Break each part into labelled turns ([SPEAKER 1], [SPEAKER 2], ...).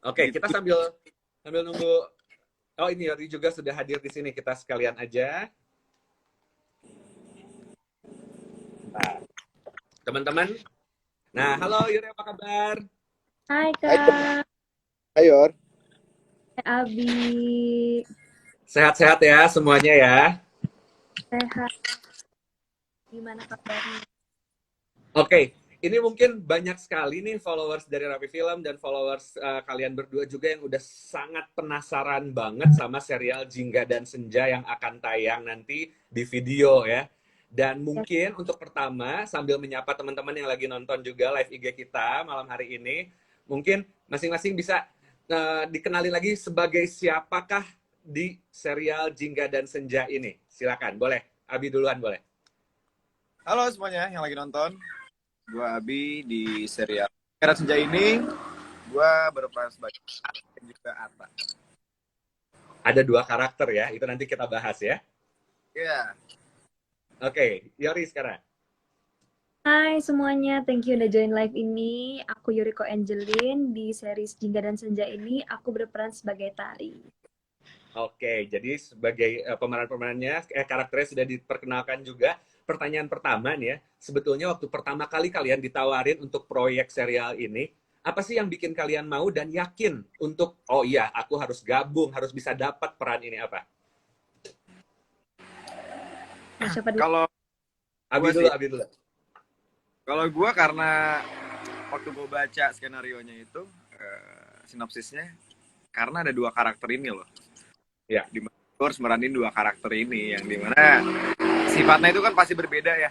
[SPEAKER 1] Oke, kita
[SPEAKER 2] Gitu.
[SPEAKER 1] sambil sambil nunggu. Oh, ini Yori juga sudah hadir di sini. Kita sekalian aja. Nah, teman-teman. Nah, halo Yori, apa kabar?
[SPEAKER 3] Hai
[SPEAKER 2] Hai,
[SPEAKER 3] Kak,
[SPEAKER 2] hai, Yor.
[SPEAKER 3] Hai Abi,
[SPEAKER 1] Sehat-sehat ya semuanya ya.
[SPEAKER 3] sehat, gimana kabarnya?
[SPEAKER 1] Oke, ini mungkin banyak sekali nih followers dari Rapi Film dan followers kalian berdua juga yang udah sangat penasaran banget sama serial Jingga dan Senja yang akan tayang nanti di video ya. Dan
[SPEAKER 3] Ya,
[SPEAKER 1] mungkin untuk pertama sambil menyapa teman-teman yang lagi nonton juga live IG kita malam hari ini, mungkin masing-masing bisa dikenali lagi sebagai siapakah di serial Jingga dan Senja ini. Silakan, boleh. Abi duluan boleh.
[SPEAKER 2] Halo semuanya yang lagi nonton. Gua Abi di serial Karat Senja ini. Gua berperan sebagai At dan juga Ata.
[SPEAKER 1] Ada dua karakter ya, itu nanti kita bahas ya.
[SPEAKER 2] Iya.
[SPEAKER 1] Oke, Yori sekarang.
[SPEAKER 3] Hai semuanya, thank you udah join live ini. Aku Yuriko Angelin, di series Jingga dan Senja ini aku berperan sebagai Tari.
[SPEAKER 1] Oke, jadi sebagai pemeran-pemerannya, karakternya sudah diperkenalkan juga. Pertanyaan pertama nih ya, sebetulnya waktu pertama kali kalian ditawarin untuk proyek serial ini, apa sih yang bikin kalian mau dan yakin untuk, oh iya, aku harus gabung, harus bisa dapat peran ini apa?
[SPEAKER 3] Mau siapa dulu?
[SPEAKER 2] Kalau
[SPEAKER 1] Abi
[SPEAKER 2] gua
[SPEAKER 1] dulu,
[SPEAKER 2] sih,
[SPEAKER 1] Abi dulu.
[SPEAKER 2] kalau gua karena waktu gua baca skenario-nya itu, sinopsisnya, karena ada dua karakter ini loh.
[SPEAKER 1] Ya.
[SPEAKER 2] Dimana gua harus meranin dua karakter ini, yang dimana sifatnya itu kan pasti berbeda ya.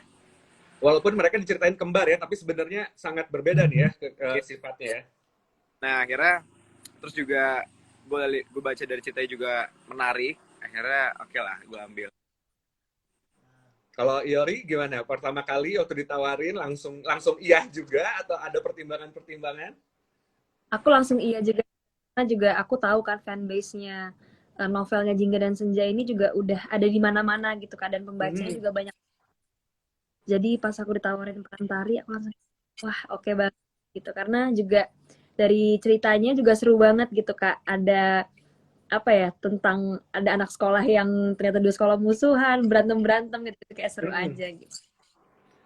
[SPEAKER 1] Walaupun mereka diceritain kembar ya, tapi sebenarnya sangat berbeda nih ya sifatnya ya.
[SPEAKER 2] Nah akhirnya, terus juga gue baca dari ceritanya juga menarik. Akhirnya oke lah, gue ambil.
[SPEAKER 1] Kalau Yori gimana? Pertama kali waktu ditawarin langsung langsung iya juga atau ada pertimbangan-pertimbangan?
[SPEAKER 3] Aku langsung iya juga, karena juga aku tahu kan fanbase-nya novelnya Jingga dan Senja ini juga udah ada di mana-mana gitu kan, dan pembacanya
[SPEAKER 1] Hmm.
[SPEAKER 3] juga banyak. Jadi pas aku ditawarin peran Tari, aku langsung, wah oke banget gitu. Karena juga dari ceritanya juga seru banget gitu Kak. Ada apa ya, tentang ada anak sekolah yang ternyata dua sekolah musuhan, berantem-berantem gitu, kayak seru
[SPEAKER 1] Hmm.
[SPEAKER 3] aja gitu.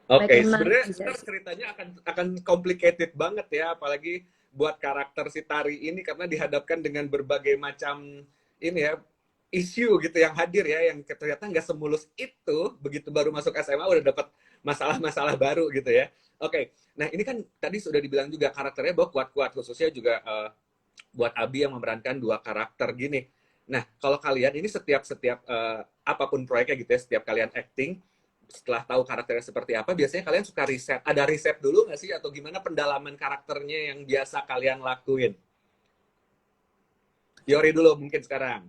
[SPEAKER 3] Baik
[SPEAKER 1] Oke,
[SPEAKER 3] menarik
[SPEAKER 1] sebenarnya
[SPEAKER 3] bisa
[SPEAKER 1] ntar
[SPEAKER 3] sih.
[SPEAKER 1] ceritanya akan complicated banget ya, apalagi buat karakter si Tari ini karena dihadapkan dengan berbagai macam ini ya isu gitu yang hadir ya, yang ternyata nggak semulus itu begitu baru masuk SMA udah dapat masalah-masalah baru gitu ya. Oke, nah ini kan tadi sudah dibilang juga karakternya bahwa kuat-kuat khususnya juga buat Abi yang memerankan dua karakter gini. Nah, kalau kalian ini setiap setiap apapun proyeknya gitu ya, setiap kalian acting setelah tahu karakternya seperti apa, biasanya kalian suka riset. Ada riset dulu nggak sih? Atau gimana pendalaman karakternya yang biasa kalian lakuin? Yori dulu mungkin sekarang.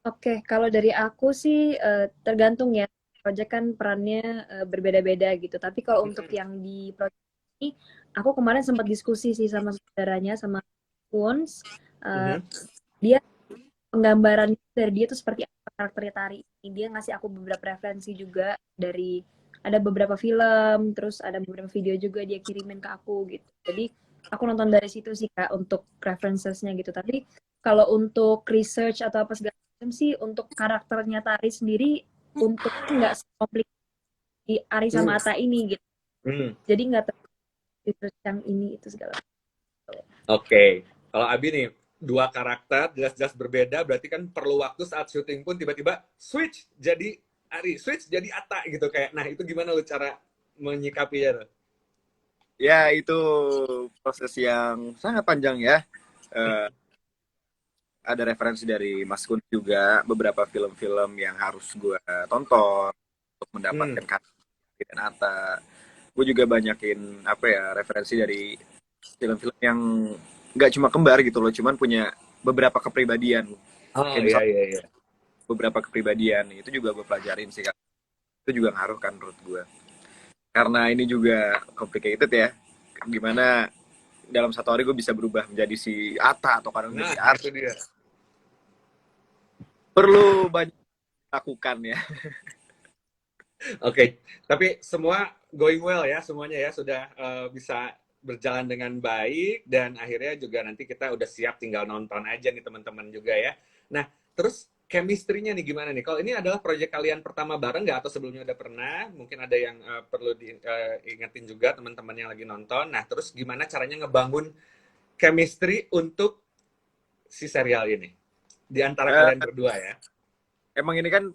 [SPEAKER 3] Oke, kalau dari aku sih tergantung ya. Project kan perannya berbeda-beda gitu. Tapi kalau untuk yang di project ini, aku kemarin sempat diskusi sih sama saudaranya, sama Kunz. Eh,
[SPEAKER 1] Mhm.
[SPEAKER 3] dia penggambaran dari dia tuh seperti apa karakternya Tari ini. Dia ngasih aku beberapa referensi juga dari ada beberapa film, terus ada beberapa video juga dia kirimin ke aku gitu. Jadi aku nonton dari situ sih Kak untuk references-nya gitu. Tapi kalau untuk research atau apa segala macam sih untuk karakternya Tari sendiri untuk nggak sekomplik di Ari
[SPEAKER 1] Hmm.
[SPEAKER 3] sama Ata ini gitu.
[SPEAKER 1] Hmm.
[SPEAKER 3] Jadi nggak terlalu research yang ini itu segala macam.
[SPEAKER 1] Oke. Kalau Abi nih, dua karakter jelas-jelas berbeda, berarti kan perlu waktu saat syuting pun tiba-tiba switch jadi Ari, switch jadi Ata gitu kayak. Nah, itu gimana lu cara menyikapinya tuh?
[SPEAKER 2] Ya itu proses yang sangat panjang ya. Eh, ada referensi dari Mas Kun juga, beberapa film-film yang harus gue tonton untuk
[SPEAKER 1] Hmm.
[SPEAKER 2] mendapatkan karakter dan Ata. Gue juga banyakin apa ya, referensi dari film-film yang nggak cuma kembar gitu loh, cuman punya beberapa kepribadian.
[SPEAKER 1] Oh,
[SPEAKER 2] Kayak
[SPEAKER 1] iya,
[SPEAKER 2] misal
[SPEAKER 1] iya, iya.
[SPEAKER 2] beberapa kepribadian itu juga gue pelajarin sih kan. Itu juga ngaruh kan menurut gue. Karena ini juga complicated ya. Gimana dalam satu hari gue bisa berubah menjadi si Ata atau kadang
[SPEAKER 1] Nah,
[SPEAKER 2] jadi Ar.
[SPEAKER 1] itu dia.
[SPEAKER 2] Perlu banyak lakukan ya.
[SPEAKER 1] Oke, tapi semua going well ya, semuanya ya sudah bisa berjalan dengan baik dan akhirnya juga nanti kita udah siap tinggal nonton aja nih teman-teman juga ya. Nah, terus chemistry-nya nih gimana nih? Kalau ini adalah proyek kalian pertama bareng nggak atau sebelumnya udah pernah? Mungkin ada yang perlu diingetin juga teman-teman yang lagi nonton. Nah, terus gimana caranya ngebangun chemistry untuk si serial ini di antara
[SPEAKER 2] Eh,
[SPEAKER 1] kalian berdua ya?
[SPEAKER 2] Emang ini kan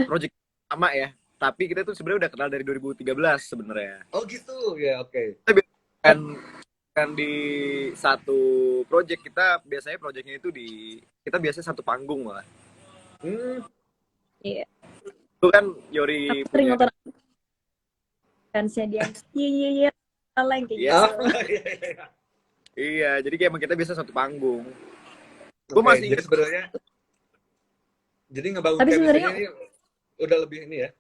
[SPEAKER 2] project sama ya, tapi kita tuh sebenarnya udah kenal dari 2013 sebenarnya.
[SPEAKER 1] Oh gitu ya, oke.
[SPEAKER 2] Kita kan kan di satu project, kita biasanya projectnya itu kita biasanya satu panggung malah.
[SPEAKER 1] Hmm,
[SPEAKER 3] Iya.
[SPEAKER 2] Itu kan
[SPEAKER 3] Aku
[SPEAKER 2] Yori
[SPEAKER 3] sering
[SPEAKER 2] punya.
[SPEAKER 3] nonton fansnya dia. Iya, iya, lain kayak
[SPEAKER 2] Iya,
[SPEAKER 3] gitu.
[SPEAKER 1] oh, iya, iya.
[SPEAKER 2] iya, jadi kayak emang kita biasa satu panggung. Gue
[SPEAKER 1] Oke,
[SPEAKER 2] masih
[SPEAKER 1] jadi
[SPEAKER 2] ingat.
[SPEAKER 1] sebenarnya jadi ngebangun
[SPEAKER 3] Tapi
[SPEAKER 1] chemistry-nya
[SPEAKER 3] sebenarnya
[SPEAKER 1] ini udah lebih ini ya.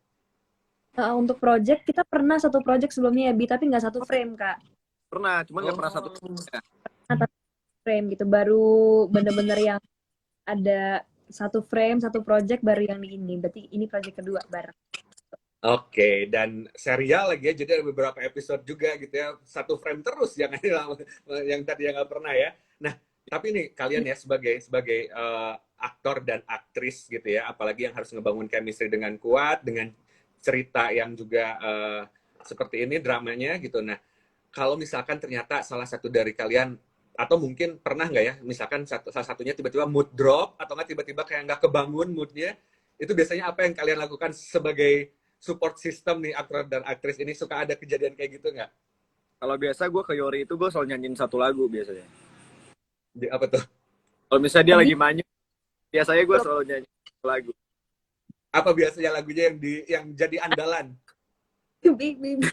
[SPEAKER 3] untuk project kita pernah satu project sebelumnya ya, Bi, tapi nggak satu frame, Kak.
[SPEAKER 2] Pernah, cuman nggak pernah satu.
[SPEAKER 1] Oh,
[SPEAKER 2] Ya.
[SPEAKER 3] Satu frame gitu. Baru bener-bener yang ada satu frame, satu project baru yang di ini. Berarti ini project kedua bareng.
[SPEAKER 1] oke, dan serial lagi ya, jadi ada beberapa episode juga gitu ya, satu frame terus yang yang tadi yang nggak pernah ya. Nah, tapi nih kalian ya sebagai aktor dan aktris gitu ya, apalagi yang harus ngebangun chemistry dengan kuat, dengan cerita yang juga seperti ini dramanya gitu. Nah, kalau misalkan ternyata salah satu dari kalian atau mungkin pernah nggak ya, misalkan salah satunya tiba-tiba mood drop atau nggak tiba-tiba kayak nggak kebangun moodnya, itu biasanya apa yang kalian lakukan sebagai support system nih aktor dan aktris ini? Suka ada kejadian kayak gitu nggak?
[SPEAKER 2] Kalau biasa gue ke Yori itu gue selalu nyanyiin satu lagu biasanya.
[SPEAKER 1] Apa tuh?
[SPEAKER 2] Kalau misalnya dia
[SPEAKER 3] Abi,
[SPEAKER 2] lagi manyun, biasanya gue selalu nyanyi satu lagu.
[SPEAKER 1] Apa biasanya lagunya yang jadi andalan?
[SPEAKER 3] Bi, Bi, Bi.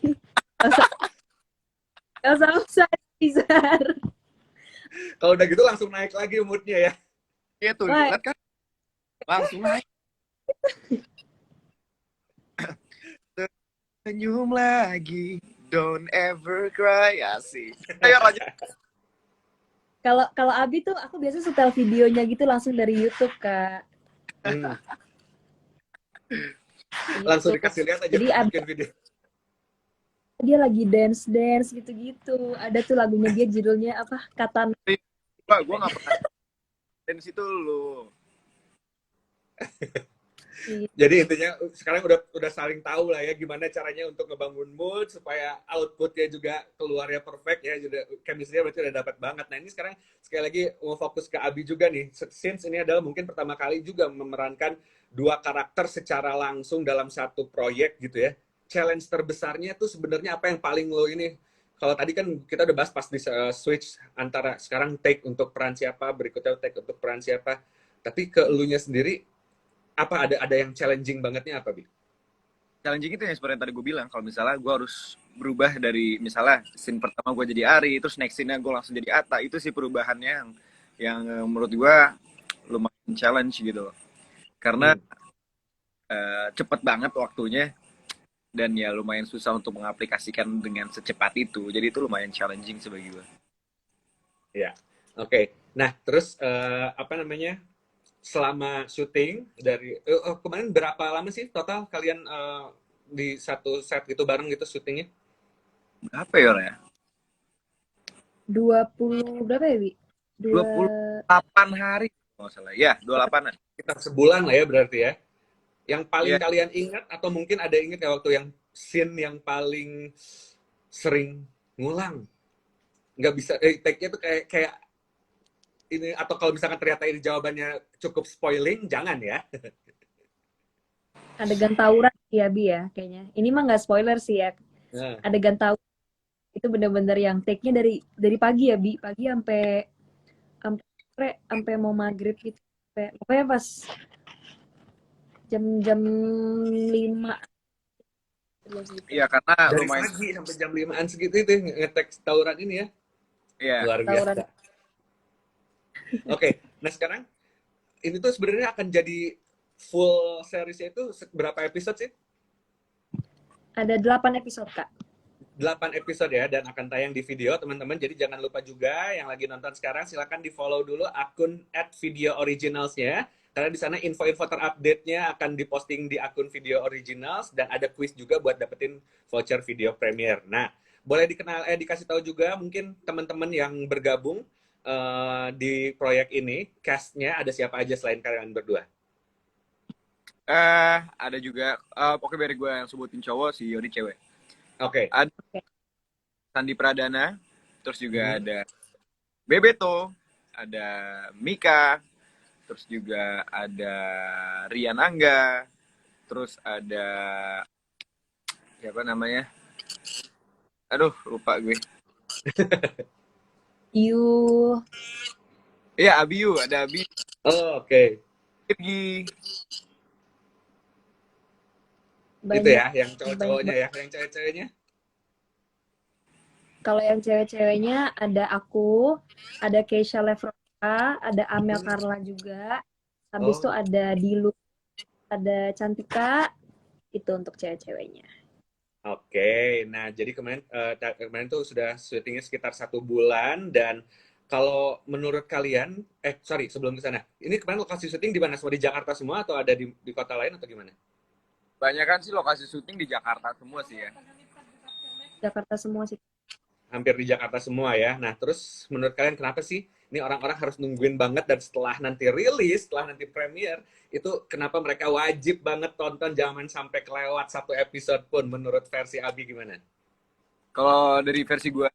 [SPEAKER 3] Gak usah, Bizar.
[SPEAKER 1] Kalau udah gitu langsung naik lagi moodnya ya.
[SPEAKER 2] Iya tuh,
[SPEAKER 3] Wah,
[SPEAKER 2] lihat kan? Langsung naik. Senyum lagi, don't ever cry, asik. Ayo lanjut.
[SPEAKER 3] kalau Abi tuh aku biasa setel videonya gitu langsung dari YouTube, Kak.
[SPEAKER 1] Hmm.
[SPEAKER 3] Gitu.
[SPEAKER 1] Langsung dikasih lihat aja,
[SPEAKER 3] Jadi
[SPEAKER 1] masukin video.
[SPEAKER 3] dia lagi dance gitu-gitu. Ada tuh lagunya dia judulnya apa? Katana.
[SPEAKER 2] Pak, gue gak pernah dance itu lu.
[SPEAKER 1] Jadi intinya sekarang udah saling tahu lah ya gimana caranya untuk ngebangun mood supaya outputnya juga keluarnya perfect ya. Jadi chemistry-nya berarti udah dapat banget. Nah ini sekarang sekali lagi mau fokus ke Abi juga nih. Since ini adalah mungkin pertama kali juga memerankan dua karakter secara langsung dalam satu proyek gitu ya. Challenge terbesarnya tuh sebenarnya apa yang paling lo ini? Kalau tadi kan kita udah bahas pas di switch antara sekarang take untuk peran siapa, berikutnya take untuk peran siapa. Tapi ke elunya sendiri apa ada yang challenging bangetnya apa, Bi?
[SPEAKER 2] Challenging itu yang sebenarnya tadi gue bilang, kalau misalnya gue harus berubah dari misalnya scene pertama gue jadi Ari, terus next scene-nya gue langsung jadi Atta, itu sih perubahannya yang menurut gue lumayan challenge gitu loh. Karena cepet banget waktunya dan ya lumayan susah untuk mengaplikasikan dengan secepat itu, jadi itu lumayan challenging sebagai gue.
[SPEAKER 1] Ya, oke. Nah, terus apa namanya? Selama syuting dari kemarin berapa lama sih total kalian di satu set gitu bareng gitu syutingnya?
[SPEAKER 2] Berapa ya, Ra?
[SPEAKER 3] 20 berapa ya, Bi?
[SPEAKER 2] 28 hari nggak salah. Ya, 28-an.
[SPEAKER 1] Sekitar sebulan lah ya berarti ya. Yang paling
[SPEAKER 2] Iya.
[SPEAKER 1] kalian ingat atau mungkin ada ingat ya waktu yang scene yang paling sering ngulang? Nggak bisa, take-nya tuh kayak ini, atau kalau misalkan ternyata ini jawabannya cukup spoiling, jangan ya.
[SPEAKER 3] Adegan tawuran ya, Bi ya, kayaknya. Ini mah nggak spoiler sih ya.
[SPEAKER 1] Nah,
[SPEAKER 3] Adegan tawuran itu bener-bener yang take-nya dari pagi ya, Bi. Pagi sampai mau maghrib gitu. Pokoknya pas jam 5
[SPEAKER 2] Iya, karena
[SPEAKER 1] dari
[SPEAKER 2] lumayan.
[SPEAKER 1] pagi sampai jam 5-an segitu itu ngetek tawuran ini ya.
[SPEAKER 2] Iya.
[SPEAKER 1] Luar
[SPEAKER 3] tawuran.
[SPEAKER 1] biasa. Oke, nah sekarang ini tuh sebenarnya akan jadi full seriesnya itu berapa episode sih?
[SPEAKER 3] Ada 8 episode, Kak.
[SPEAKER 1] 8 episode ya, dan akan tayang di video teman-teman. Jadi jangan lupa juga yang lagi nonton sekarang silakan di follow dulu akun @videooriginals-nya. Karena di sana info-info terupdate-nya akan diposting di akun Video Originals dan ada quiz juga buat dapetin voucher video premiere. Nah, boleh dikasih tahu juga mungkin teman-teman yang bergabung di proyek ini, cast-nya ada siapa aja selain kalian berdua?
[SPEAKER 2] Ada juga, oke dari gue yang sebutin cowok, si Yodi cewek.
[SPEAKER 1] Oke.
[SPEAKER 2] Ada
[SPEAKER 3] Oke.
[SPEAKER 2] Sandi Pradana, terus juga
[SPEAKER 1] Mhm.
[SPEAKER 2] ada Bebeto, ada Mika, terus juga ada Rian Angga, terus ada siapa namanya? Aduh, lupa gue.
[SPEAKER 3] You
[SPEAKER 2] Iya, Abiu, ada Abi,
[SPEAKER 1] Oh, oke.
[SPEAKER 2] Irgi.
[SPEAKER 1] Itu
[SPEAKER 3] banyak
[SPEAKER 1] ya, yang
[SPEAKER 3] banyak
[SPEAKER 1] cowok-cowoknya
[SPEAKER 3] banget.
[SPEAKER 1] ya, yang cewek-ceweknya.
[SPEAKER 3] Kalau yang cewek-ceweknya ada aku, ada Keisha Lefroka, ada Amel
[SPEAKER 1] Hmm.
[SPEAKER 3] Carla juga. Habis itu
[SPEAKER 1] Oh,
[SPEAKER 3] ada Dilu, ada Cantika, itu untuk cewek-ceweknya.
[SPEAKER 1] oke. Nah, jadi kemarin tuh sudah syutingnya sekitar 1 bulan dan kalau menurut kalian, sorry sebelum ke sana, ini kemarin lokasi syuting di mana? Semua di Jakarta semua atau ada di kota lain atau gimana?
[SPEAKER 2] Banyak kan sih lokasi syuting di Jakarta semua sih ya.
[SPEAKER 3] Jakarta semua sih.
[SPEAKER 1] Hampir di Jakarta semua ya. Nah, terus menurut kalian kenapa sih ini orang-orang harus nungguin banget dan setelah nanti rilis, setelah nanti premiere, itu kenapa mereka wajib banget tonton, jangan sampai kelewat 1 episode pun menurut versi Abi gimana?
[SPEAKER 2] Kalau dari versi gue,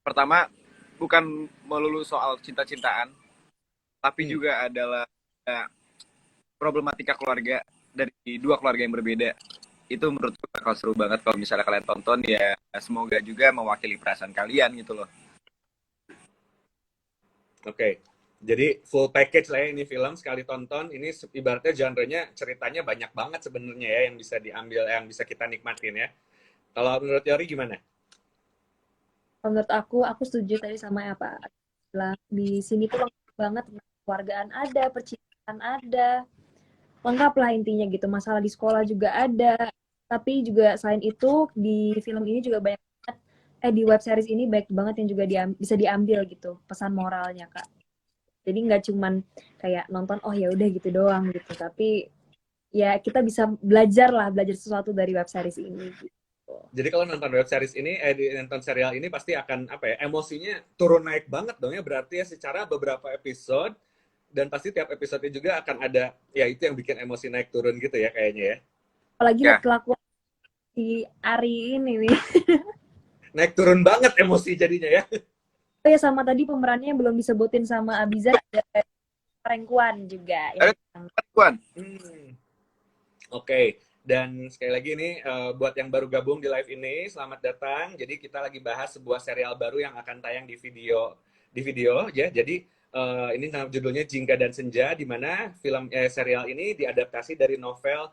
[SPEAKER 2] pertama bukan melulu soal cinta-cintaan, tapi
[SPEAKER 1] Hmm,
[SPEAKER 2] juga adalah problematika keluarga dari dua keluarga yang berbeda. Itu menurut gue bakal seru banget kalau misalnya kalian tonton, ya semoga juga mewakili perasaan kalian gitu loh.
[SPEAKER 1] oke. Jadi full package lah ya ini film, sekali tonton ini ibaratnya genre-nya ceritanya banyak banget sebenarnya ya yang bisa diambil, yang bisa kita nikmatin ya. Kalau menurut Yori gimana?
[SPEAKER 3] Menurut aku setuju tadi sama apa bilang. Di sini tuh lengkap banget, keluargaan ada, percintaan ada, lengkap lah intinya gitu. Masalah di sekolah juga ada. Tapi juga selain itu di film ini juga banyak banget, di web series ini baik banget yang juga bisa diambil gitu pesan moralnya Kak. Jadi nggak cuman kayak nonton oh ya udah gitu doang gitu, tapi ya kita bisa belajar sesuatu dari web series ini gitu.
[SPEAKER 1] Jadi kalau nonton web series ini, nonton serial ini pasti akan apa ya, emosinya turun naik banget dong ya, berarti ya secara beberapa episode dan pasti tiap episode juga akan ada ya itu yang bikin emosi naik turun gitu ya kayaknya ya.
[SPEAKER 3] Apalagi lihat
[SPEAKER 2] Ya,
[SPEAKER 3] kelakuan si Ari ini nih.
[SPEAKER 1] Naik turun banget emosi jadinya ya.
[SPEAKER 3] Oh ya sama tadi pemerannya yang belum disebutin sama Abizar, ada Rengkuan juga
[SPEAKER 2] ada
[SPEAKER 3] yang
[SPEAKER 2] Tuan.
[SPEAKER 1] Hmm, oke. Dan sekali lagi ini buat yang baru gabung di live ini, selamat datang. Jadi kita lagi bahas sebuah serial baru yang akan tayang di video ya. Jadi ini judulnya Jingga dan Senja, di mana serial ini diadaptasi dari novel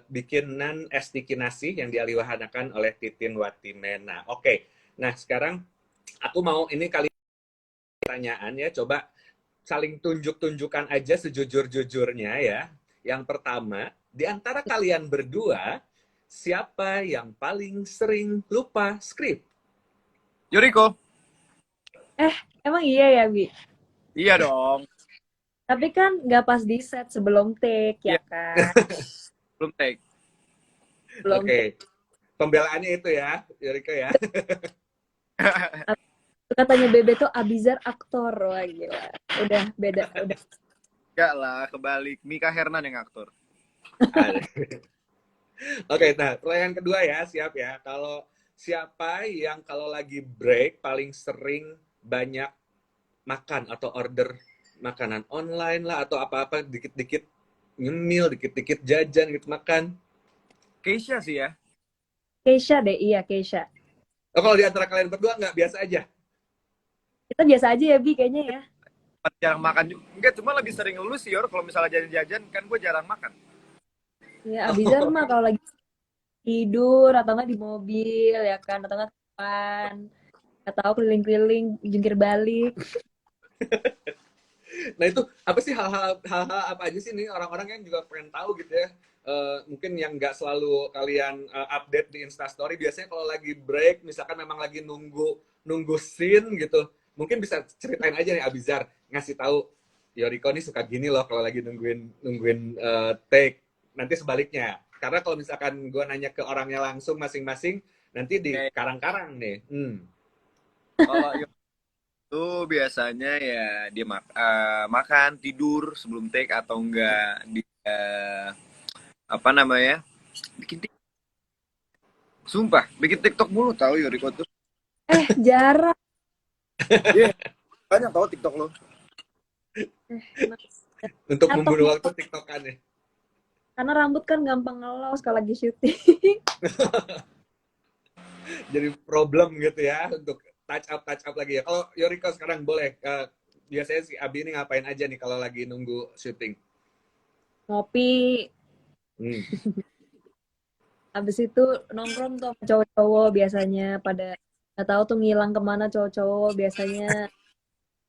[SPEAKER 1] bikinan Esti Kinasih yang dialiwahanakan oleh Titin Watimena. Oke. Nah, sekarang aku mau ini kali pertanyaan ya, coba saling tunjuk-tunjukkan aja sejujur-jujurnya ya. Yang pertama, di antara kalian berdua, siapa yang paling sering lupa skrip?
[SPEAKER 2] Yoriko.
[SPEAKER 3] emang iya ya Bi.
[SPEAKER 2] Iya dong.
[SPEAKER 3] Tapi kan nggak pas di set sebelum take ya
[SPEAKER 2] Iya,
[SPEAKER 3] kan,
[SPEAKER 2] belum take.
[SPEAKER 3] belum take.
[SPEAKER 1] Oke, pembelaannya itu ya, Yuriko ya.
[SPEAKER 3] Katanya Bebe tuh Abizar aktor, wah gila. Udah beda, udah.
[SPEAKER 2] Enggak lah, kebalik. Mika Hernan yang aktor.
[SPEAKER 1] Oke, nah pertanyaan kedua ya, siap ya. Kalau siapa yang kalau lagi break paling sering banyak makan atau order makanan online lah atau apa-apa dikit-dikit nyemil, dikit-dikit jajan gitu makan.
[SPEAKER 2] Keisha sih ya.
[SPEAKER 3] Keisha deh, iya Keisha.
[SPEAKER 1] Oh, kalau di antara kalian berdua nggak biasa aja?
[SPEAKER 3] Kita biasa aja ya Bi kayaknya ya.
[SPEAKER 2] Jarang makan juga. Enggak, cuma lebih sering lu sih, Yor. Kalau misalnya jajan-jajan, kan gue jarang makan.
[SPEAKER 3] Ya Abizar mah kalau lagi tidur atau nggak di mobil ya kan, atau nggak kapan, atau keliling-keliling jungkir balik.
[SPEAKER 1] Nah itu apa sih hal-hal apa aja sih nih orang-orang yang juga pengen tahu gitu ya. Mungkin yang nggak selalu kalian update di Instastory, biasanya kalau lagi break misalkan memang lagi nunggu nunggu scene gitu, mungkin bisa ceritain aja nih Abizar, ngasih tahu Yoriko nih suka gini loh kalau lagi nungguin nungguin take. Nanti sebaliknya, karena kalau misalkan gue nanya ke orangnya langsung masing-masing, Nanti di
[SPEAKER 2] Kayak
[SPEAKER 1] karang-karang nih.
[SPEAKER 2] kalau itu biasanya ya dia makan, tidur sebelum take atau enggak dia apa namanya? Bikin sumpah, bikin TikTok mulu tahu Yoriko tuh.
[SPEAKER 3] Jarang.
[SPEAKER 2] Iya, banyak tahu TikTok lo.
[SPEAKER 3] Emang
[SPEAKER 1] Untuk
[SPEAKER 3] nyatok
[SPEAKER 1] membunuh waktu
[SPEAKER 3] nyatok.
[SPEAKER 1] TikTokan ya.
[SPEAKER 3] Karena rambut kan gampang ngelos kalau lagi syuting.
[SPEAKER 1] Jadi problem gitu ya untuk touch up lagi ya. Kalau Yoriko sekarang boleh, biasanya si Abi ini ngapain aja nih kalau lagi nunggu syuting?
[SPEAKER 3] Ngopi.
[SPEAKER 1] Hmm.
[SPEAKER 3] Habis itu nongkrong tuh sama cowok-cowok biasanya pada nggak tahu tuh ngilang kemana cowok-cowok biasanya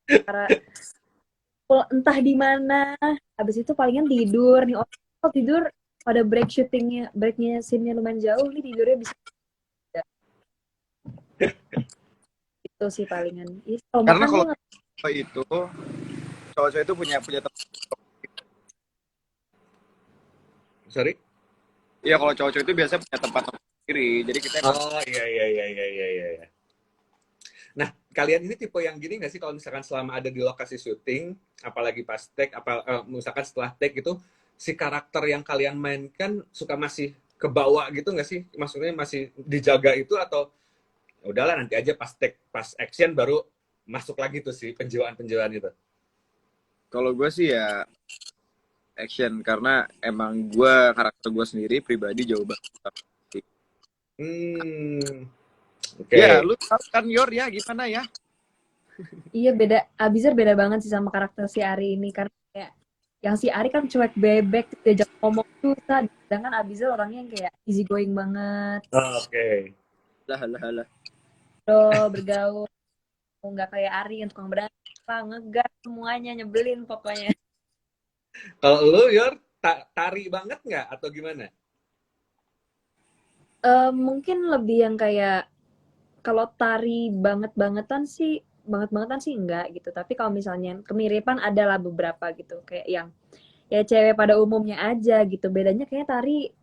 [SPEAKER 3] karena entah di mana. Habis itu palingan tidur nih orang kalau tidur pada breaknya scene-nya lumayan jauh nih tidurnya bisa itu sih palingan. Kalau
[SPEAKER 2] Karena
[SPEAKER 3] makan dia
[SPEAKER 2] kalau
[SPEAKER 3] nggak
[SPEAKER 2] itu cowok-cowok itu punya punya tempat.
[SPEAKER 1] Sorry?
[SPEAKER 2] Iya, kalau cowok-cowok itu biasanya punya tempat sendiri. Jadi kita emang
[SPEAKER 1] Oh iya iya iya iya iya iya. Iya. Nah, kalian ini tipe yang gini nggak sih kalau misalkan selama ada di lokasi syuting, apalagi pas take, misalkan setelah take itu, si karakter yang kalian mainkan suka masih ke bawah gitu nggak sih? Maksudnya masih dijaga itu atau ya udahlah nanti aja pas take, pas action baru masuk lagi tuh si penjiwaan-penjiwaan itu.
[SPEAKER 2] kalau gue sih ya action karena emang gue karakter gue sendiri pribadi jauh banget.
[SPEAKER 1] Hmm,
[SPEAKER 2] Ya,
[SPEAKER 1] oke.
[SPEAKER 2] lu tahu kan Yor ya gimana ya?
[SPEAKER 3] iya beda Abizar beda banget sih sama karakter si Ari ini karena kayak yang si Ari kan cuek bebek diajak ngomong susah sedangkan Abizar orangnya yang kayak easy going banget
[SPEAKER 1] Oke.
[SPEAKER 2] Lah lah lah.
[SPEAKER 3] bergaul nggak kayak Ari yang tukang berantem ngegas semuanya nyebelin pokoknya.
[SPEAKER 1] Kalau lu, Yor, tari banget nggak atau gimana?
[SPEAKER 3] Mungkin lebih yang kayak kalau tari banget-bangetan sih enggak gitu. Tapi kalau misalnya kemiripan adalah beberapa gitu. Kayak yang ya cewek pada umumnya aja gitu. Bedanya kayak tari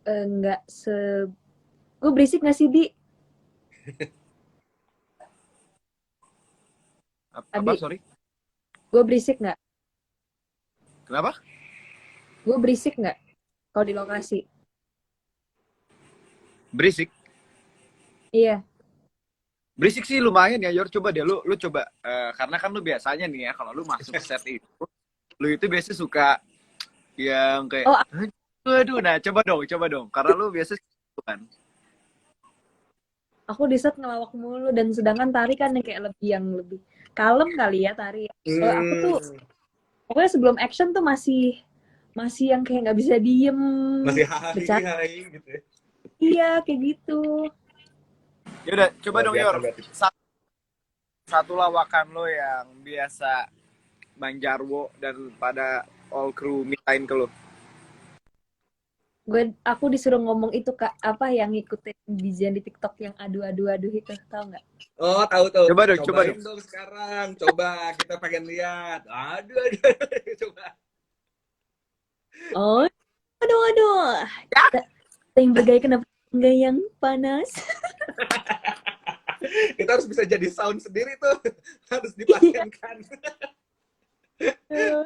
[SPEAKER 3] enggak gue berisik gak sih, Bi?
[SPEAKER 2] Apa
[SPEAKER 3] Abi,
[SPEAKER 2] sorry?
[SPEAKER 3] gue berisik nggak?
[SPEAKER 2] Kenapa?
[SPEAKER 3] Gue berisik nggak kalau di lokasi?
[SPEAKER 2] Berisik.
[SPEAKER 3] Iya.
[SPEAKER 2] Berisik sih lumayan ya Yor. Coba deh lu coba karena kan lu biasanya nih ya kalau lu masuk set itu lu itu biasa suka yang kayak
[SPEAKER 3] Oh,
[SPEAKER 2] aduh, nah coba dong karena lu biasa gitu kan.
[SPEAKER 3] aku di set ngelawak mulu dan sedangkan tari kan yang lebih kalem kali ya tari. Aku tuh
[SPEAKER 1] Hmm,
[SPEAKER 3] pokoknya sebelum action tuh masih masih yang kayak nggak bisa diem
[SPEAKER 1] masih hai
[SPEAKER 3] bercanda
[SPEAKER 1] hai gitu ya.
[SPEAKER 3] iya kayak gitu.
[SPEAKER 2] Ya udah coba
[SPEAKER 1] Luar
[SPEAKER 2] dong
[SPEAKER 1] biasa
[SPEAKER 2] Yor.
[SPEAKER 1] berarti.
[SPEAKER 2] Satu lawakan lo yang biasa Bang Jarwo dan pada all crew mintain ke lo.
[SPEAKER 3] Aku disuruh ngomong itu kak apa yang ngikutin Bijan di TikTok yang adu itu tahu nggak?
[SPEAKER 1] Oh, tahu tuh.
[SPEAKER 2] Coba
[SPEAKER 1] Cobain
[SPEAKER 2] dong.
[SPEAKER 1] dong sekarang. Coba kita pengen lihat. Aduh, aduh. Coba.
[SPEAKER 3] Oh, aduh, kita yang bergaya kenapa enggak yang panas?
[SPEAKER 1] Kita harus bisa jadi sound sendiri tuh. Harus
[SPEAKER 3] Iya.
[SPEAKER 1] dipatenkan.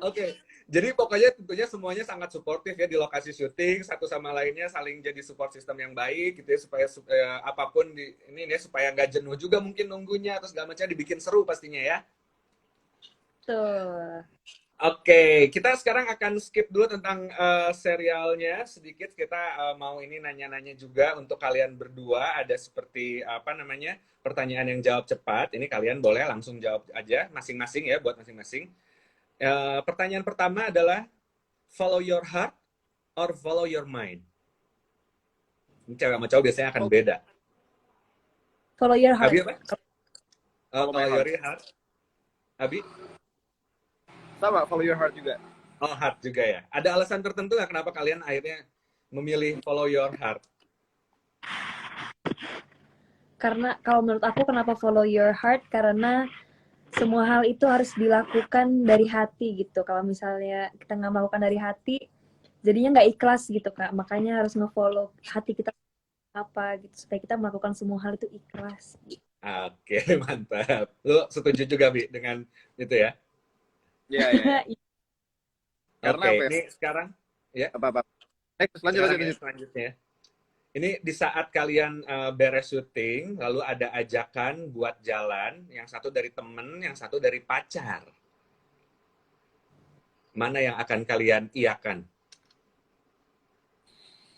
[SPEAKER 1] Oke. Jadi pokoknya tentunya semuanya sangat suportif ya di lokasi syuting, satu sama lainnya saling jadi support system yang baik gitu ya supaya apapun ini ya supaya nggak jenuh juga mungkin nunggunya atau segala macam dibikin seru pastinya ya.
[SPEAKER 3] Tuh.
[SPEAKER 1] Oke, kita sekarang akan skip dulu tentang serialnya sedikit. Kita mau ini nanya-nanya juga untuk kalian berdua. Ada seperti apa namanya pertanyaan yang jawab cepat. Ini kalian boleh langsung jawab aja masing-masing ya buat masing-masing. Pertanyaan pertama adalah follow your heart or follow your mind. Ini cewek sama cowok biasanya akan beda.
[SPEAKER 3] Follow your heart.
[SPEAKER 1] Abi apa?
[SPEAKER 2] Follow my
[SPEAKER 1] Follow
[SPEAKER 2] heart.
[SPEAKER 1] your heart. Abi?
[SPEAKER 2] Sama follow your heart juga.
[SPEAKER 1] Oh, heart juga ya. Ada alasan tertentu nggak kenapa kalian akhirnya memilih follow your heart?
[SPEAKER 3] Karena kalau menurut aku kenapa follow your heart karena semua hal itu harus dilakukan dari hati gitu. Kalau misalnya kita nggak melakukan dari hati, jadinya nggak ikhlas gitu kak. Makanya harus nge-follow hati kita apa gitu supaya kita melakukan semua hal itu ikhlas gitu.
[SPEAKER 1] Oke, mantap. Lu setuju juga, Bi, dengan itu ya?
[SPEAKER 2] Iya, iya, iya. Karena
[SPEAKER 1] Oke,
[SPEAKER 2] apa ya?
[SPEAKER 1] ini sekarang ya,
[SPEAKER 2] Apa-apa. Lanjut,
[SPEAKER 1] sekarang
[SPEAKER 2] lanjut,
[SPEAKER 1] ya
[SPEAKER 2] lanjut.
[SPEAKER 1] selanjutnya. Ini di saat kalian beres syuting, lalu ada ajakan buat jalan, yang satu dari temen, yang satu dari pacar. Mana yang akan kalian iakan?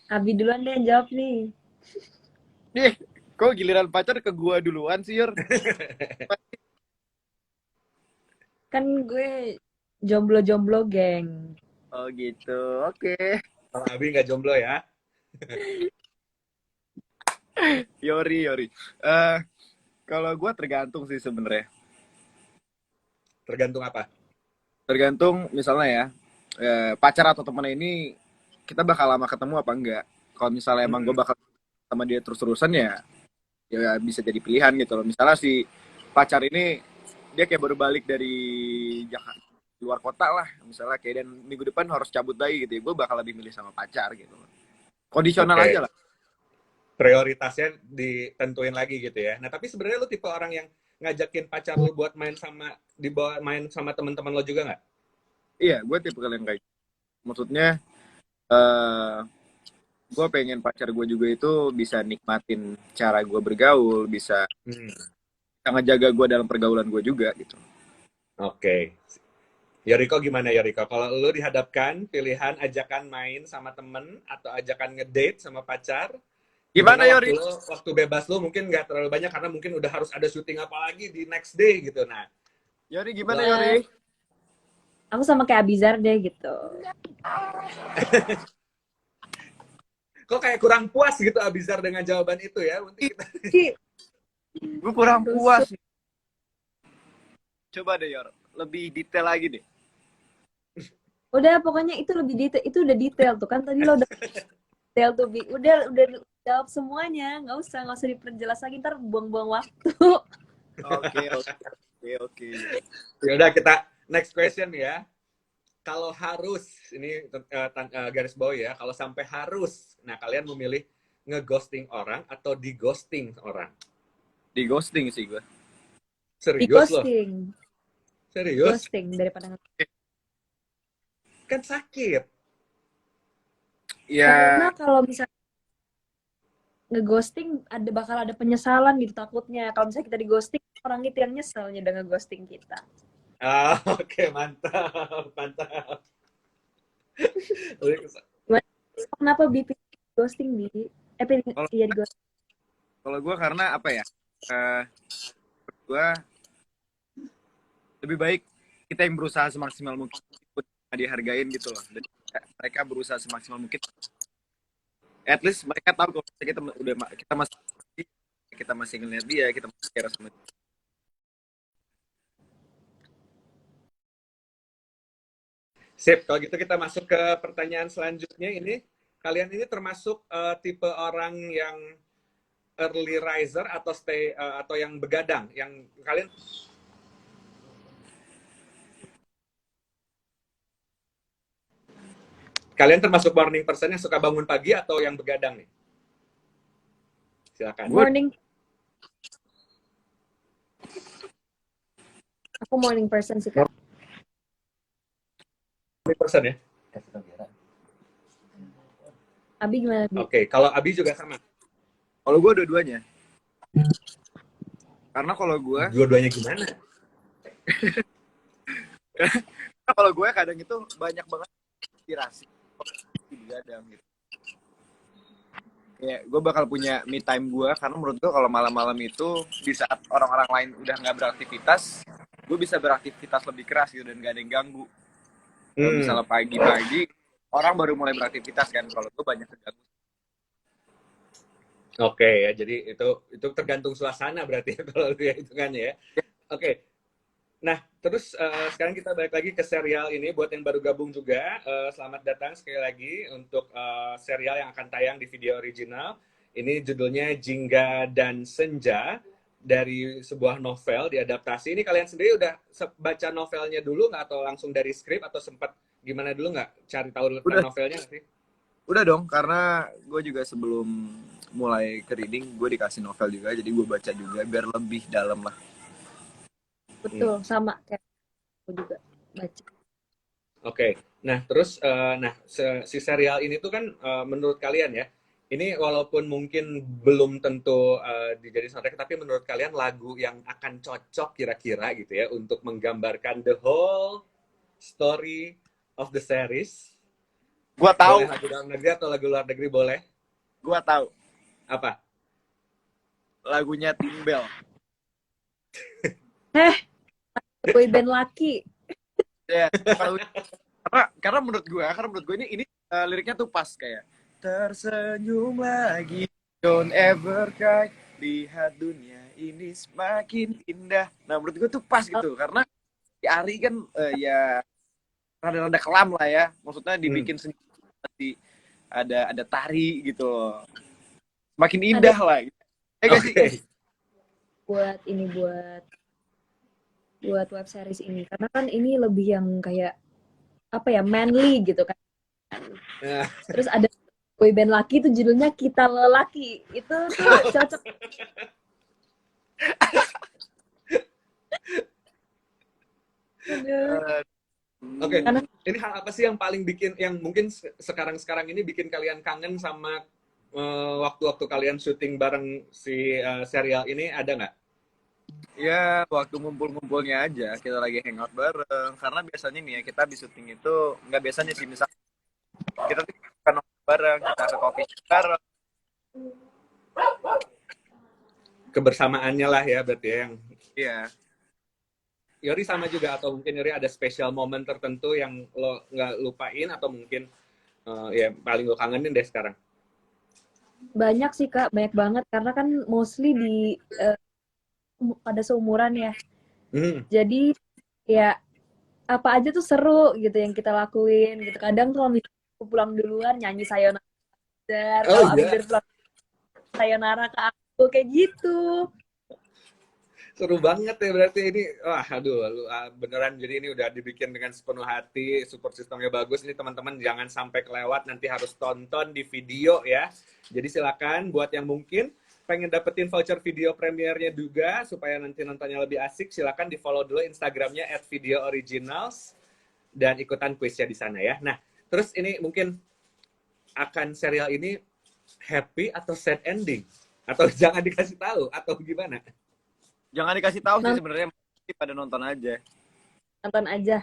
[SPEAKER 3] Abi duluan deh yang jawab nih.
[SPEAKER 2] Nih, kok giliran pacar ke gua duluan sih, Yor?
[SPEAKER 3] Kan gue jomblo-jomblo geng.
[SPEAKER 2] Oh gitu, oke.
[SPEAKER 1] Kalau Abi nggak jomblo ya?
[SPEAKER 2] Yori, Yori. Eh, kalau gua tergantung sih sebenarnya.
[SPEAKER 1] Tergantung apa?
[SPEAKER 2] Tergantung misalnya ya, pacar atau temen ini kita bakal lama ketemu apa enggak. Kalau misalnya emang gue
[SPEAKER 1] Mm-mm.
[SPEAKER 2] bakal sama dia terus-terusan ya bisa jadi pilihan gitu loh. Misalnya si pacar ini dia kayak baru balik dari Jakarta, luar kota lah, misalnya kayak dan minggu depan harus cabut lagi gitu ya, gue bakal lebih milih sama pacar gitu loh. Kondisional
[SPEAKER 1] Oke,
[SPEAKER 2] aja lah.
[SPEAKER 1] prioritasnya ditentuin lagi gitu ya. Nah, tapi sebenarnya lu tipe orang yang ngajakin pacar lu buat main sama dibawa main sama teman-teman lo juga nggak?
[SPEAKER 2] Iya, gue tipe kalian kayak gitu. Maksudnya eh gue pengen pacar gue juga itu bisa nikmatin cara gue bergaul, bisa
[SPEAKER 1] Hmm.
[SPEAKER 2] ngejaga gue dalam pergaulan gue juga gitu.
[SPEAKER 1] Oke. Yoriko gimana Yoriko? Kalau lu dihadapkan pilihan ajakan main sama temen atau ajakan ngedate sama pacar,
[SPEAKER 2] Gimana
[SPEAKER 1] gimana waktu
[SPEAKER 2] Yori?
[SPEAKER 1] lu, waktu bebas lu mungkin nggak terlalu banyak karena mungkin udah harus ada syuting apa lagi di next day gitu. Nah,
[SPEAKER 2] Yori gimana
[SPEAKER 1] lo
[SPEAKER 2] Yori?
[SPEAKER 3] Eh, aku sama kayak Abizar deh gitu.
[SPEAKER 1] kok kayak kurang puas gitu Abizar dengan jawaban itu ya? Mungkin kita
[SPEAKER 2] Gue kurang
[SPEAKER 3] Rusuh.
[SPEAKER 2] puas. Coba deh Yor, lebih detail lagi deh.
[SPEAKER 3] Udah pokoknya itu lebih detail, itu udah detail tuh kan tadi lo udah detail tuh Bi. Udah jawab semuanya, nggak usah diperjelas lagi ntar buang-buang waktu.
[SPEAKER 2] Oke, oke, oke, oke.
[SPEAKER 1] ya udah kita next question ya. Kalau harus ini garis bawah ya, kalau sampai harus, nah kalian memilih ngeghosting orang atau dighosting orang?
[SPEAKER 2] Di ghosting sih gue.
[SPEAKER 3] Di
[SPEAKER 1] Serius loh?
[SPEAKER 3] ghosting,
[SPEAKER 1] Serius?
[SPEAKER 3] ghosting daripada
[SPEAKER 1] Kan sakit.
[SPEAKER 3] karena
[SPEAKER 2] Ya,
[SPEAKER 3] kalau misalnya ngeghosting bakal ada penyesalan gitu takutnya. Kalau misalnya kita di ghosting, orang itu yang nyeselnya udah ngeghosting kita.
[SPEAKER 1] Ah, oke, mantap, mantap.
[SPEAKER 3] Gimana? Kenapa Bi pilih ghosting Bi? Pilih
[SPEAKER 2] kalau
[SPEAKER 3] iya di ghosting.
[SPEAKER 2] kalau gue karena apa ya? Eh, gue lebih baik kita yang berusaha semaksimal mungkin untuk dihargain gitu loh. Dan mereka berusaha semaksimal mungkin. At least mereka tahu kalau kita masih ngeliat dia, kita masih care sama dia.
[SPEAKER 1] Sip, kalau gitu kita masuk ke pertanyaan selanjutnya ini. Kalian ini termasuk tipe orang yang early riser atau atau yang begadang? Yang kalian termasuk morning person yang suka bangun pagi atau yang begadang nih? Silakan.
[SPEAKER 2] Gue
[SPEAKER 3] Morning, aku morning person sih Kak.
[SPEAKER 1] Morning person ya?
[SPEAKER 3] Abi gimana Bi?
[SPEAKER 1] Oke, kalau Abi juga sama.
[SPEAKER 2] kalau gue dua-duanya. Karena kalau gue
[SPEAKER 1] Dua-duanya gimana?
[SPEAKER 2] kalau gue kadang itu banyak banget inspirasi di begadang gitu. Kayak gue bakal punya me time gue karena menurut gue kalau malam-malam itu di saat orang-orang lain udah nggak beraktivitas, gue bisa beraktivitas lebih keras gitu dan gak ada yang ganggu. Kalau misalnya pagi-pagi orang baru mulai beraktivitas kan, kalau gue banyak terganggu.
[SPEAKER 1] Oke ya, jadi itu tergantung suasana berarti ya, kalau ya hitungannya ya. Oke. Nah, terus sekarang kita balik lagi ke serial ini buat yang baru gabung juga. Selamat datang sekali lagi untuk serial yang akan tayang di video original. Ini judulnya Jingga dan Senja dari sebuah novel diadaptasi. Ini kalian sendiri udah baca novelnya dulu nggak atau langsung dari skrip atau sempat gimana dulu nggak cari tahu tentang
[SPEAKER 2] Udah
[SPEAKER 1] novelnya nggak sih?
[SPEAKER 2] Udah dong, karena gue juga sebelum mulai ke reading, gue dikasih novel juga, jadi gue baca juga biar lebih dalam lah.
[SPEAKER 1] Hmm.
[SPEAKER 3] Betul, sama kayak aku juga baca.
[SPEAKER 1] Oke. Nah, terus si serial ini tuh kan menurut kalian ya, ini walaupun mungkin belum tentu dijadiin soundtrack, tapi menurut kalian lagu yang akan cocok kira-kira gitu ya untuk menggambarkan the whole story of the series.
[SPEAKER 2] Gue
[SPEAKER 1] Boleh
[SPEAKER 2] tahu,
[SPEAKER 1] lagu dalam negeri atau lagu luar negeri boleh?
[SPEAKER 2] gue tahu
[SPEAKER 1] Apa?
[SPEAKER 2] lagunya Timbel.
[SPEAKER 3] Eh, boyband laki.
[SPEAKER 2] Ya, kalau karena menurut gue ini liriknya tuh pas kayak tersenyum lagi, don't ever cry, lihat dunia ini semakin indah. Nah menurut gue tuh pas
[SPEAKER 3] Oh,
[SPEAKER 2] gitu karena si Ari kan ya rada-rada kelam lah ya, maksudnya
[SPEAKER 1] Hmm.
[SPEAKER 2] dibikin sendiri, ada tari gitu loh, makin
[SPEAKER 3] ada
[SPEAKER 2] indah lah gitu. Ya gak sih?
[SPEAKER 1] Oke.
[SPEAKER 3] buat ini buat web series ini karena kan ini lebih yang kayak apa ya manly gitu kan.
[SPEAKER 1] Nah,
[SPEAKER 3] Terus ada boyband laki itu judulnya Kita Lelaki. Itu tuh cocok. Aduh.
[SPEAKER 1] Oke.
[SPEAKER 3] Karena
[SPEAKER 1] Ini hal apa sih yang paling bikin, yang mungkin sekarang-sekarang ini bikin kalian kangen sama waktu-waktu kalian syuting bareng si serial ini, ada nggak?
[SPEAKER 2] Ya waktu ngumpul-ngumpulnya aja kita lagi hangout bareng, karena biasanya nih ya kita habis syuting itu nggak biasanya sih, misal kita tuh kan nongkrong bareng, kita ke coffee shop bareng.
[SPEAKER 1] Kebersamaannya lah ya berarti ya, yang
[SPEAKER 2] Iya.
[SPEAKER 1] Yori sama juga, atau mungkin Yori ada special moment tertentu yang lo nggak lupain, atau mungkin ya paling lo kangenin deh sekarang.
[SPEAKER 3] banyak sih Kak, banyak banget karena kan mostly di pada seumuran ya.
[SPEAKER 1] Hmm.
[SPEAKER 3] Jadi ya apa aja tuh seru gitu yang kita lakuin gitu. Kadang tuh kalau misalnya aku pulang duluan nyanyi Sayonara,
[SPEAKER 1] Oh
[SPEAKER 3] kalau
[SPEAKER 1] iya,
[SPEAKER 3] Abizar pulang Sayonara ke aku kayak gitu.
[SPEAKER 1] seru banget ya berarti ini. Wah, aduh, beneran. Jadi ini udah dibikin dengan sepenuh hati, support sistemnya bagus. Ini teman-teman jangan sampai kelewat, nanti harus tonton di video ya. Jadi silakan buat yang mungkin pengen dapetin voucher video premiernya juga supaya nanti nontonnya lebih asik, silakan di follow dulu Instagramnya @videooriginals dan ikutan kuisnya di sana ya. Nah, terus ini mungkin akan serial ini happy atau sad ending, atau jangan dikasih tahu atau gimana?
[SPEAKER 2] Jangan dikasih tahu sih
[SPEAKER 3] Nonton,
[SPEAKER 2] sebenarnya, pada nonton aja.
[SPEAKER 3] nonton aja.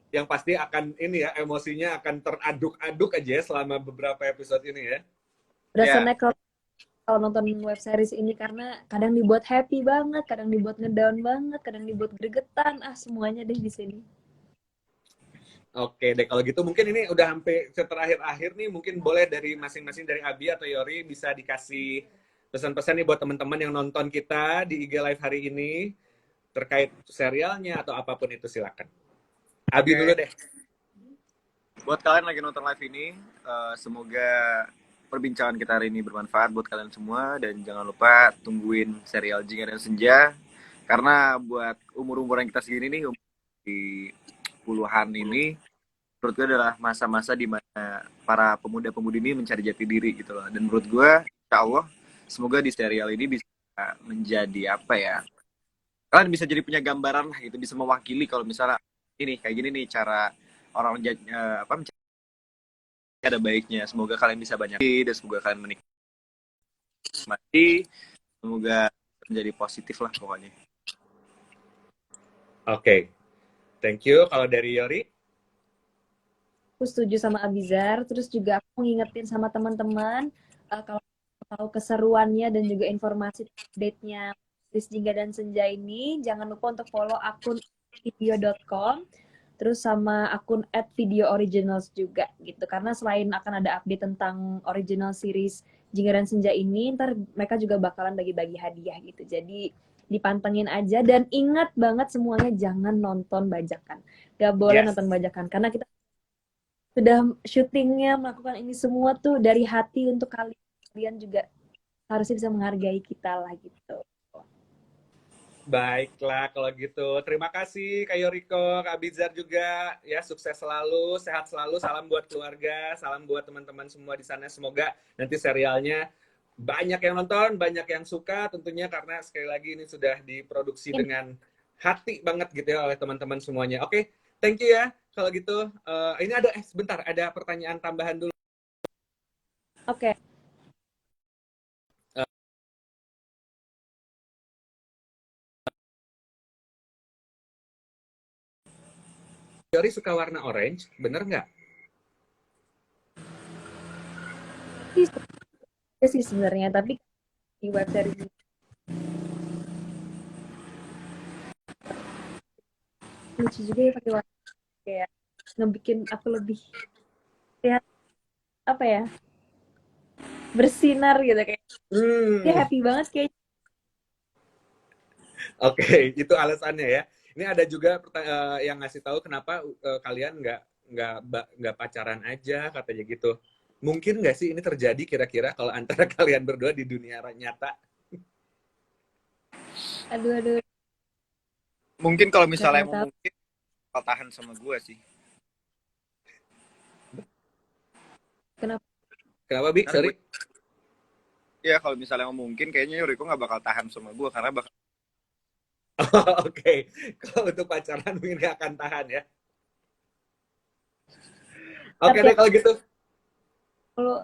[SPEAKER 1] Yang pasti akan ini ya, emosinya akan teraduk-aduk aja ya selama beberapa episode ini ya.
[SPEAKER 3] Berasa
[SPEAKER 2] Ya,
[SPEAKER 3] naik kalau nonton web series ini karena kadang dibuat happy banget, kadang dibuat ngedown banget, kadang dibuat gregetan, semuanya deh di sini.
[SPEAKER 1] Oke deh, kalau gitu mungkin ini udah sampai terakhir-akhir nih, mungkin boleh dari masing-masing, dari Abi atau Yori bisa dikasih pesan-pesan nih buat teman-teman yang nonton kita di IG Live hari ini terkait serialnya atau apapun itu, silakan. Abi
[SPEAKER 2] oke.
[SPEAKER 1] dulu deh.
[SPEAKER 2] Buat kalian lagi nonton live ini, semoga perbincangan kita hari ini bermanfaat buat kalian semua, dan jangan lupa tungguin serial Jingga dan Senja, karena buat umur-umur yang kita segini nih, umur di puluhan ini, menurut gue adalah masa-masa di mana para pemuda-pemudi ini mencari jati diri gitu loh. Dan menurut gue, insya Allah, semoga di serial ini bisa menjadi apa ya? Kalian bisa jadi punya gambaran lah gitu, bisa mewakili kalau misalnya ini kayak gini nih cara orang apa ada baiknya. Semoga kalian bisa banyak dan semoga kalian menikmati, semoga menjadi positif lah pokoknya.
[SPEAKER 1] Oke, thank you. Kalau dari Yori?
[SPEAKER 3] Aku setuju sama Abizar, terus juga aku ngingetin sama teman-teman kalau tahu keseruannya dan juga informasi update-nya Ris Jingga dan Senja ini, jangan lupa untuk follow akun video.com, terus sama akun @videooriginals juga gitu. Karena selain akan ada update tentang original series Jingga dan Senja ini, ntar mereka juga bakalan bagi-bagi hadiah gitu. Jadi dipantengin aja dan ingat banget semuanya jangan nonton bajakan. Gak boleh
[SPEAKER 1] Yes.
[SPEAKER 3] nonton bajakan karena kita sudah syutingnya melakukan ini semua tuh dari hati untuk kalian juga harusnya bisa menghargai kita lah gitu.
[SPEAKER 1] Baiklah kalau gitu. Terima kasih Kak Yoriko, Kak Bizar juga. Ya, sukses selalu, sehat selalu. Salam buat keluarga, salam buat teman-teman semua di sana. Semoga nanti serialnya banyak yang nonton, banyak yang suka tentunya karena sekali lagi ini sudah diproduksi dengan hati banget gitu ya oleh teman-teman semuanya. Oke, thank you ya. Kalau gitu, ini ada sebentar, ada pertanyaan tambahan dulu.
[SPEAKER 3] Oke.
[SPEAKER 1] Yori suka warna orange, bener nggak?
[SPEAKER 3] Iya sih sebenarnya, tapi di web series ini lucu juga ya pakai warna kayak ngebikin aku lebih lihat apa ya, bersinar gitu kayak dia
[SPEAKER 1] Hmm,
[SPEAKER 3] happy banget kayak.
[SPEAKER 1] Oke, itu alasannya ya. Ini ada juga yang ngasih tahu kenapa kalian nggak pacaran aja katanya gitu. Mungkin nggak sih ini terjadi kira-kira kalau antara kalian berdua di dunia nyata?
[SPEAKER 3] Aduh aduh,
[SPEAKER 2] Mungkin kalau
[SPEAKER 3] nggak
[SPEAKER 2] misalnya
[SPEAKER 3] tahu
[SPEAKER 2] mau
[SPEAKER 3] tahu
[SPEAKER 2] mungkin bakal tahan sama gue sih.
[SPEAKER 3] kenapa.
[SPEAKER 1] Kenapa, Bi?
[SPEAKER 2] Karena gue,
[SPEAKER 1] Sorry.
[SPEAKER 2] ya kalau misalnya mau mungkin kayaknya Riko nggak bakal tahan sama gue karena bakal
[SPEAKER 1] Oke, kalau untuk pacaran mungkin nggak akan tahan ya. Oke
[SPEAKER 3] Tapi
[SPEAKER 1] deh kalau gitu.
[SPEAKER 3] kalau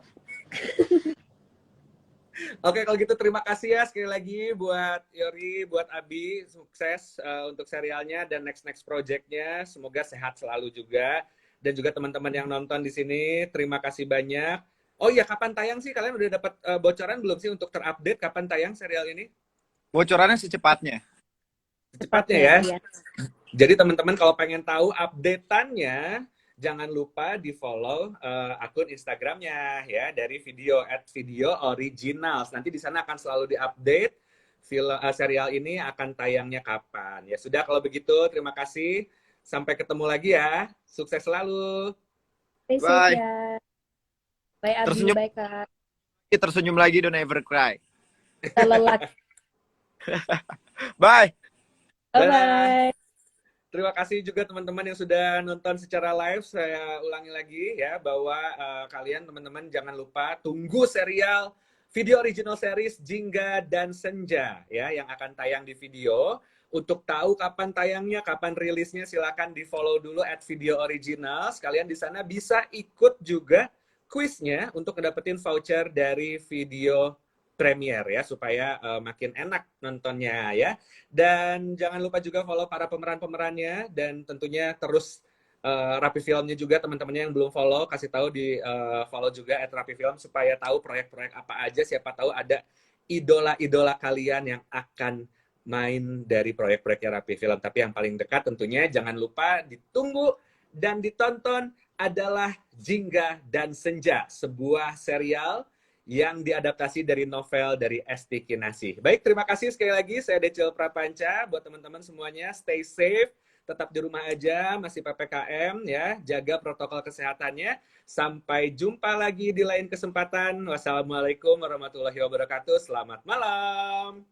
[SPEAKER 1] Oke, kalau gitu terima kasih ya sekali lagi buat Yori, buat Abi, sukses untuk serialnya dan next projectnya. Semoga sehat selalu juga. Dan juga teman-teman yang nonton di sini, terima kasih banyak. Oh iya, kapan tayang sih? Kalian udah dapat bocoran belum sih untuk terupdate kapan tayang serial ini?
[SPEAKER 2] bocorannya secepatnya.
[SPEAKER 1] Secepatnya
[SPEAKER 3] cepatnya
[SPEAKER 1] ya.
[SPEAKER 3] ya.
[SPEAKER 1] Jadi teman-teman kalau pengen tahu updateannya, jangan lupa di follow akun Instagramnya ya dari video originals. Nanti di sana akan selalu diupdate film serial ini akan tayangnya kapan. Ya sudah kalau begitu terima kasih. Sampai ketemu lagi ya. Sukses selalu.
[SPEAKER 3] Stay safe
[SPEAKER 2] Bye.
[SPEAKER 3] ya. Bye Abi,
[SPEAKER 2] Tersenyum,
[SPEAKER 3] bye Kak.
[SPEAKER 2] tersenyum lagi, don't ever cry.
[SPEAKER 3] Kita lelaki.
[SPEAKER 2] Bye.
[SPEAKER 3] Bye
[SPEAKER 1] Dah.
[SPEAKER 3] bye.
[SPEAKER 1] Terima kasih juga teman-teman yang sudah nonton secara live. Saya ulangi lagi ya bahwa kalian teman-teman jangan lupa tunggu serial video original series Jingga dan Senja ya yang akan tayang di video. Untuk tahu kapan tayangnya, kapan rilisnya silakan di-follow dulu @video original. Kalian di sana bisa ikut juga kuisnya untuk dapetin voucher dari video premier ya supaya makin enak nontonnya ya. Dan jangan lupa juga follow para pemeran-pemerannya dan tentunya terus Rapi Filmnya juga teman-temannya yang belum follow kasih tahu di follow juga @rapifilm supaya tahu proyek-proyek apa aja siapa tahu ada idola-idola kalian yang akan main dari proyek-proyeknya Rapi Film. Tapi yang paling dekat tentunya jangan lupa ditunggu dan ditonton adalah Jingga dan Senja, sebuah serial yang diadaptasi dari novel dari Esti Kinasih. Baik, terima kasih sekali lagi. Saya Decil Prapanca. Buat teman-teman semuanya, stay safe. Tetap di rumah aja, masih PPKM ya. Jaga protokol kesehatannya. Sampai jumpa lagi di lain kesempatan. Wassalamualaikum warahmatullahi wabarakatuh. Selamat malam.